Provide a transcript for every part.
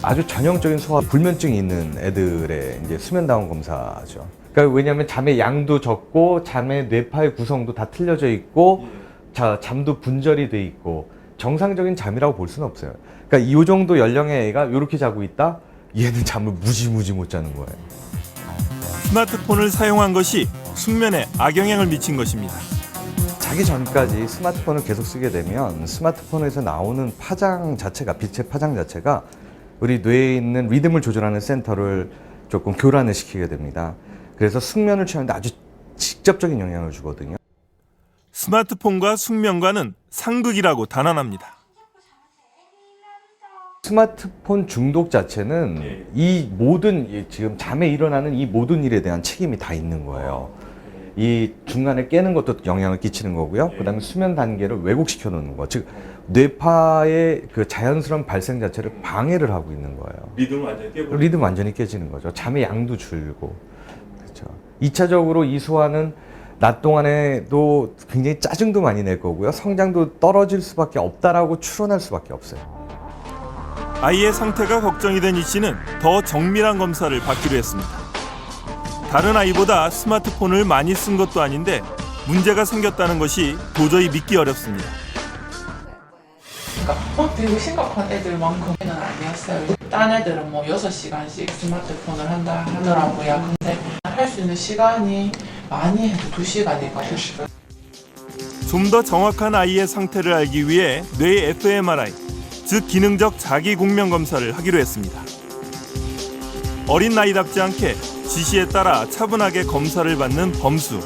아주 전형적인 소화 불면증이 있는 애들의 이제 수면다운 검사죠. 그러니까 왜냐하면 잠의 양도 적고 잠의 뇌파의 구성도 다 틀려져 있고 잠도 분절이 돼 있고 정상적인 잠이라고 볼 수는 없어요. 그러니까 이 정도 연령의 애가 이렇게 자고 있다? 얘는 잠을 무지무지 못 자는 거예요. 스마트폰을 사용한 것이 숙면에 악영향을 미친 것입니다. 자기 전까지 스마트폰을 계속 쓰게 되면 스마트폰에서 나오는 파장 자체가, 빛의 파장 자체가 우리 뇌에 있는 리듬을 조절하는 센터를 조금 교란을 시키게 됩니다. 그래서 숙면을 취하는데 아주 직접적인 영향을 주거든요. 스마트폰과 숙면과는 상극이라고 단언합니다. 스마트폰 중독 자체는 이 모든 지금 잠에 일어나는 이 모든 일에 대한 책임이 다 있는 거예요. 이 중간에 깨는 것도 영향을 끼치는 거고요. 그다음에 수면 단계를 왜곡시켜 놓는 거, 즉 뇌파의 그 자연스러운 발생 자체를 방해를 하고 있는 거예요. 리듬 완전히 깨지는 거죠. 잠의 양도 줄고. 그렇죠. 2차적으로 이 소화는 낮 동안에도 굉장히 짜증도 많이 낼 거고요. 성장도 떨어질 수밖에 없다라고 추론할 수밖에 없어요. 아이의 상태가 걱정이 된 이 씨는 더 정밀한 검사를 받기로 했습니다. 다른 아이보다 스마트폰을 많이 쓴 것도 아닌데 문제가 생겼다는 것이 도저히 믿기 어렵습니다. 그러니까 되게 심각한 애들만큼은 아니었어요. 딴 애들은 뭐 6시간씩 스마트폰을 한다 하더라고요. 근데 할 수 있는 시간이 많이 해도 2시간이거든요. 좀 더 정확한 아이의 상태를 알기 위해 뇌 fMRI, 즉 기능적 자기 공명 검사를 하기로 했습니다. 어린 나이답지 않게 지시에 따라 차분하게 검사를 받는 범수.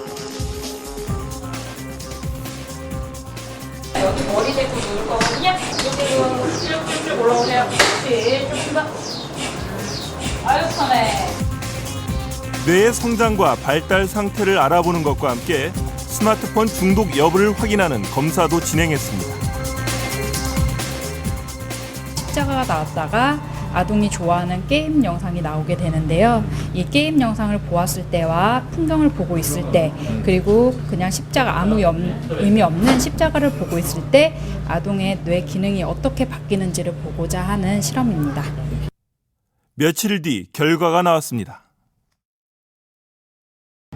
여기 머리 대고 누울 거거든요. 이쪽으로 쭉쭉쭉 올라오세요. 그렇지. 조금 더. 아유 편해. 뇌의 성장과 발달 상태를 알아보는 것과 함께 스마트폰 중독 여부를 확인하는 검사도 진행했습니다. 십자가가 나왔다가 아동이 좋아하는 게임 영상이 나오게 되는데요. 이 게임 영상을 보았을 때와 풍경을 보고 있을 때, 그리고 그냥 십자가 아무 의미 없는 십자가를 보고 있을 때 아동의 뇌 기능이 어떻게 바뀌는지를 보고자 하는 실험입니다. 며칠 뒤 결과가 나왔습니다.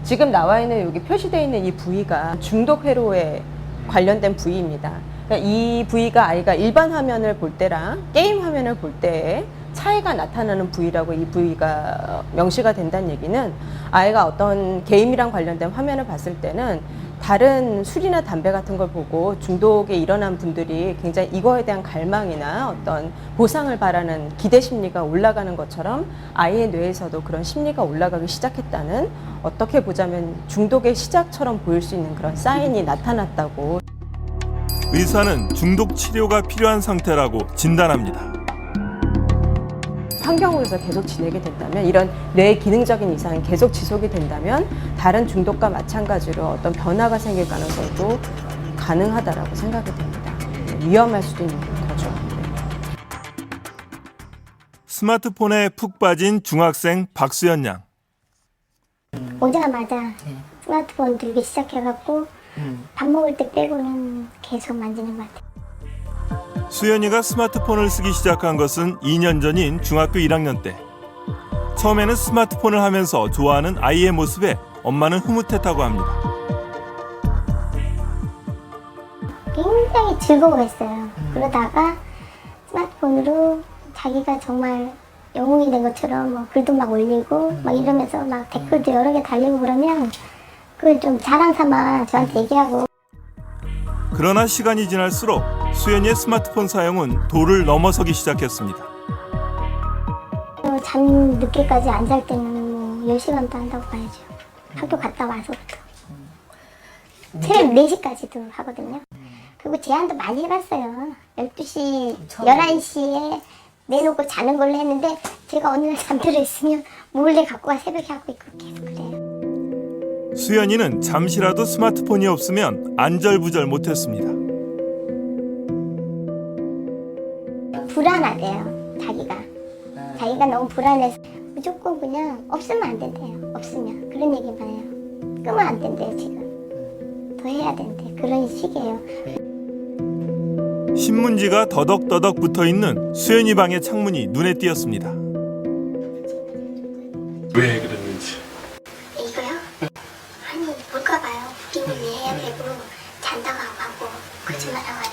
지금 나와 있는 여기 표시되어 있는 이 부위가 중독 회로에 관련된 부위입니다. 그러니까 이 부위가 아이가 일반 화면을 볼 때랑 게임 화면을 볼 때에 차이가 나타나는 부위라고 이 부위가 명시가 된다는 얘기는 아이가 어떤 게임이랑 관련된 화면을 봤을 때는 다른 술이나 담배 같은 걸 보고 중독에 일어난 분들이 굉장히 이거에 대한 갈망이나 어떤 보상을 바라는 기대 심리가 올라가는 것처럼 아이의 뇌에서도 그런 심리가 올라가기 시작했다는, 어떻게 보자면 중독의 시작처럼 보일 수 있는 그런 사인이 나타났다고. 의사는 중독 치료가 필요한 상태라고 진단합니다. 환경으로서 계속 지내게 된다면, 이런 뇌 기능적인 이상이 계속 지속이 된다면 다른 중독과 마찬가지로 어떤 변화가 생길 가능성도 가능하다라고 생각이 됩니다. 위험할 수도 있는 거죠. 스마트폰에 푹 빠진 중학생 박수연 양. 오자마자 스마트폰 들기 시작해갖고 밥 먹을 때 빼고는 계속 만지는 것 같아요. 수연이가 스마트폰을 쓰기 시작한 것은 2년 전인 중학교 1학년 때. 처음에는 스마트폰을 하면서 좋아하는 아이의 모습에 엄마는 흐뭇했다고 합니다. 굉장히 즐거워했어요. 그러다가 스마트폰으로 자기가 정말 영웅이 된 것처럼 뭐 글도 막 올리고 막 이러면서 막 댓글도 여러 개 달리고 그러면 그걸 좀 자랑 삼아 저한테 얘기하고. 그러나 시간이 지날수록 수연이의 스마트폰 사용은 도를 넘어서기 시작했습니다. 잠 늦게까지 안 잘 때는 뭐 10시간도 한다고 봐야죠. 학교 갔다 와서부터. 새벽 4시까지도 하거든요. 그리고 제한도 많이 해봤어요. 12시, 11시에 내놓고 자는 걸로 했는데 제가 어느 날 잠들어 있으면 몰래 갖고 와 새벽에 하고 있고 계속 그래요. 수연이는 잠시라도 스마트폰이 없으면 안절부절 못했습니다. 불안하대요, 자기가 너무 불안해서 무조건 그냥 없으면 안 된대요. 없으면 그런 얘기만 해요. 끄면 안 된대요. 지금 더 해야 된대. 그런 식이에요. 신문지가 더덕더덕 붙어있는 수연이 방의 창문이 눈에 띄었습니다. 왜 그랬는지. 이거요? 아니 볼까 봐요. 부모님이 해야 되고 잔다고 하고 거짓말하고 하니까.